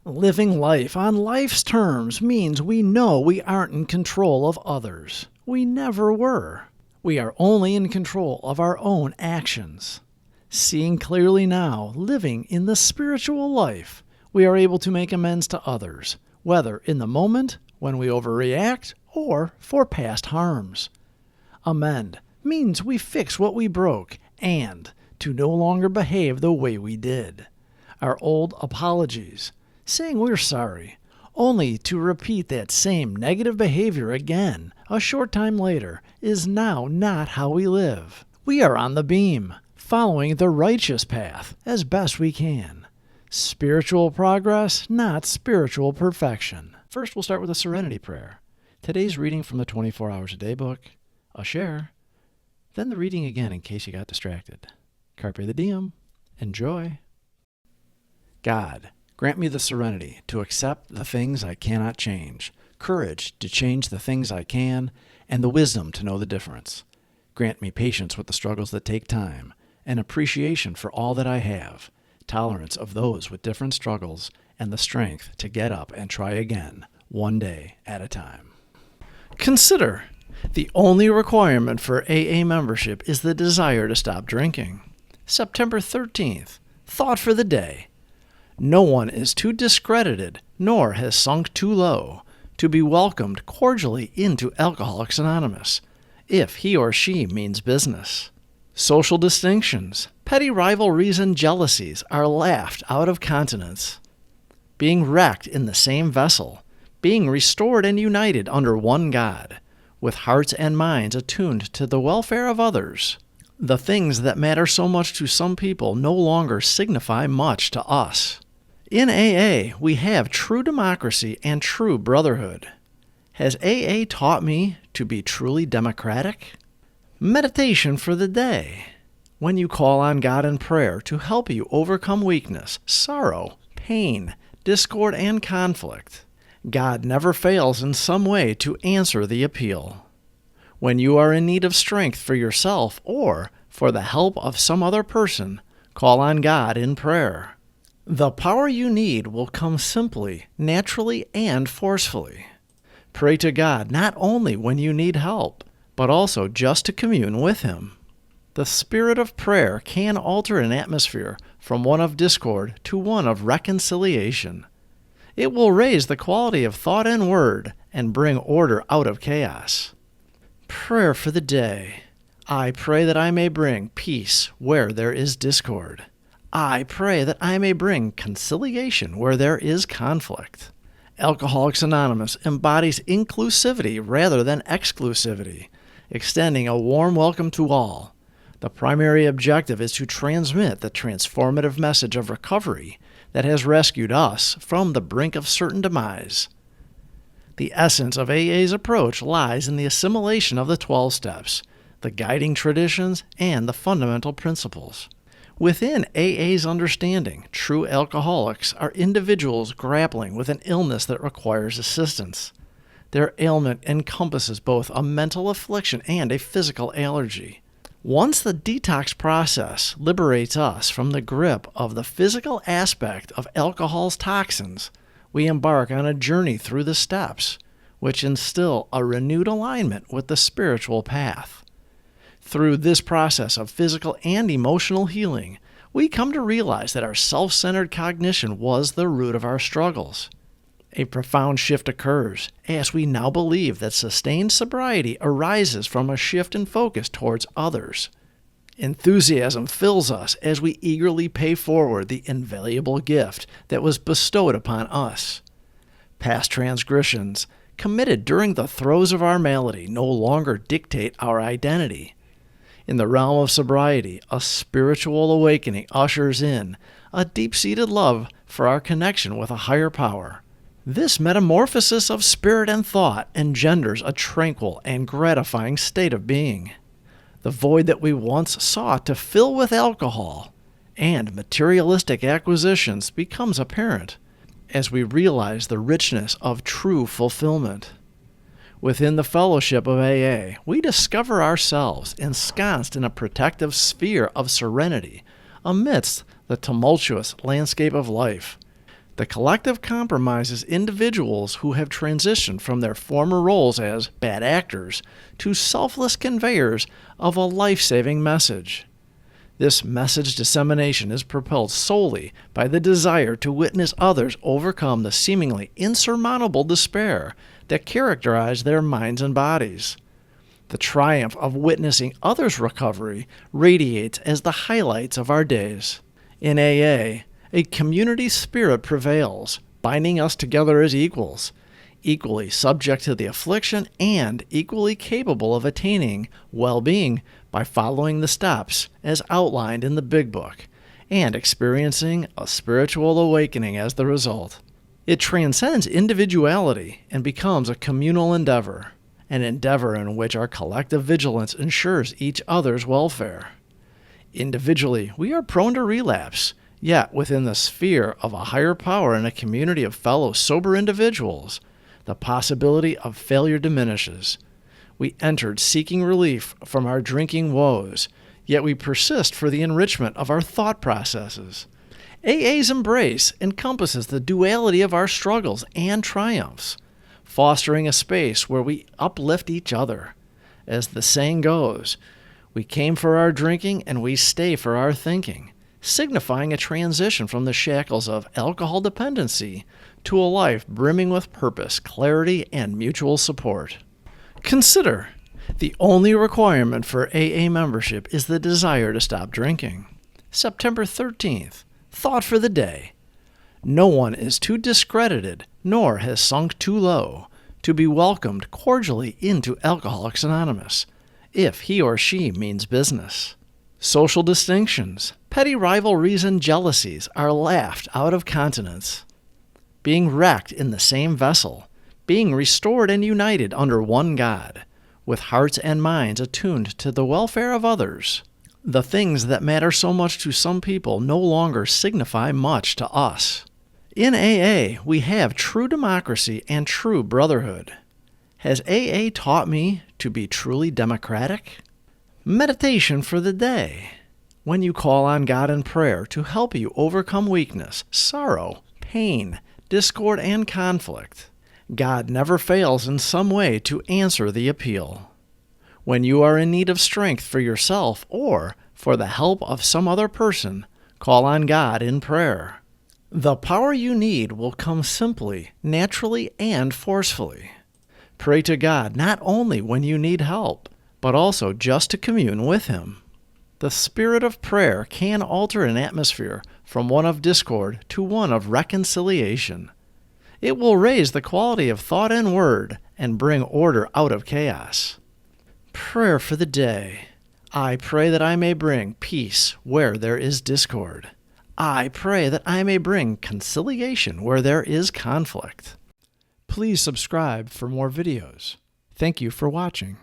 Living life on life's terms means we know we aren't in control of others. We never were. We are only in control of our own actions. Seeing clearly now, living in the spiritual life, we are able to make amends to others, whether in the moment, when we overreact, or for past harms. Amend means we fix what we broke and to no longer behave the way we did. Our old apologies, saying we're sorry, only to repeat that same negative behavior again a short time later, is now not how we live. We are on the beam, following the righteous path as best we can. Spiritual progress, not spiritual perfection. First, we'll start with a Serenity prayer. Today's reading from the 24 Hours a Day book, a share, then the reading again in case you got distracted. Carpe the diem. Enjoy. God, grant me the serenity to accept the things I cannot change, courage to change the things I can, and the wisdom to know the difference. Grant me patience with the struggles that take time, and appreciation for all that I have, tolerance of those with different struggles, and the strength to get up and try again, one day at a time. Consider, the only requirement for AA membership is the desire to stop drinking. September 13th, thought for the day. No one is too discredited, nor has sunk too low, to be welcomed cordially into Alcoholics Anonymous, if he or she means business. Social distinctions, petty rivalries, and jealousies are laughed out of countenance. Being wrecked in the same vessel, being restored and united under one God, with hearts and minds attuned to the welfare of others. The things that matter so much to some people no longer signify much to us. In AA, we have true democracy and true brotherhood. Has AA taught me to be truly democratic? Meditation for the day. When you call on God in prayer to help you overcome weakness, sorrow, pain, discord, and conflict, God never fails in some way to answer the appeal. When you are in need of strength for yourself or for the help of some other person, call on God in prayer. The power you need will come simply, naturally, and forcefully. Pray to God not only when you need help, but also just to commune with Him. The spirit of prayer can alter an atmosphere from one of discord to one of reconciliation. It will raise the quality of thought and word and bring order out of chaos. Prayer for the day. I pray that I may bring peace where there is discord. I pray that I may bring conciliation where there is conflict. Alcoholics Anonymous embodies inclusivity rather than exclusivity, extending a warm welcome to all. The primary objective is to transmit the transformative message of recovery that has rescued us from the brink of certain demise. The essence of AA's approach lies in the assimilation of the 12 steps, the guiding traditions, and the fundamental principles. Within AA's understanding, true alcoholics are individuals grappling with an illness that requires assistance. Their ailment encompasses both a mental affliction and a physical allergy. Once the detox process liberates us from the grip of the physical aspect of alcohol's toxins, we embark on a journey through the steps, which instill a renewed alignment with the spiritual path. Through this process of physical and emotional healing, we come to realize that our self-centered cognition was the root of our struggles. A profound shift occurs as we now believe that sustained sobriety arises from a shift in focus towards others. Enthusiasm fills us as we eagerly pay forward the invaluable gift that was bestowed upon us. Past transgressions, committed during the throes of our malady, no longer dictate our identity. In the realm of sobriety, a spiritual awakening ushers in a deep-seated love for our connection with a higher power. This metamorphosis of spirit and thought engenders a tranquil and gratifying state of being. The void that we once sought to fill with alcohol and materialistic acquisitions becomes apparent as we realize the richness of true fulfillment. Within the fellowship of AA, we discover ourselves ensconced in a protective sphere of serenity amidst the tumultuous landscape of life. The collective compromises individuals who have transitioned from their former roles as bad actors to selfless conveyors of a life-saving message. This message dissemination is propelled solely by the desire to witness others overcome the seemingly insurmountable despair that characterize their minds and bodies. The triumph of witnessing others' recovery radiates as the highlights of our days. In AA, a community spirit prevails, binding us together as equals, equally subject to the affliction and equally capable of attaining well-being by following the steps as outlined in the Big Book and experiencing a spiritual awakening as the result. It transcends individuality and becomes a communal endeavor, an endeavor in which our collective vigilance ensures each other's welfare. Individually, we are prone to relapse, yet within the sphere of a higher power and a community of fellow sober individuals, the possibility of failure diminishes. We entered seeking relief from our drinking woes, yet we persist for the enrichment of our thought processes. AA's embrace encompasses the duality of our struggles and triumphs, fostering a space where we uplift each other. As the saying goes, we came for our drinking and we stay for our thinking, signifying a transition from the shackles of alcohol dependency to a life brimming with purpose, clarity, and mutual support. Consider, the only requirement for AA membership is the desire to stop drinking. September 13th, thought for the day. No one is too discredited, nor has sunk too low, to be welcomed cordially into Alcoholics Anonymous, if he or she means business. Social distinctions, petty rivalries, and jealousies are laughed out of countenance. Being wrecked in the same vessel, being restored and united under one God, with hearts and minds attuned to the welfare of others. The things that matter so much to some people no longer signify much to us. In AA, we have true democracy and true brotherhood. Has AA taught me to be truly democratic? Meditation for the day. When you call on God in prayer to help you overcome weakness, sorrow, pain, discord, and conflict, God never fails in some way to answer the appeal. When you are in need of strength for yourself or for the help of some other person, call on God in prayer. The power you need will come simply, naturally, and forcefully. Pray to God not only when you need help, but also just to commune with Him. The spirit of prayer can alter an atmosphere from one of discord to one of reconciliation. It will raise the quality of thought and word and bring order out of chaos. Prayer for the day. I pray that I may bring peace where there is discord. I pray that I may bring conciliation where there is conflict. Please subscribe for more videos. Thank you for watching.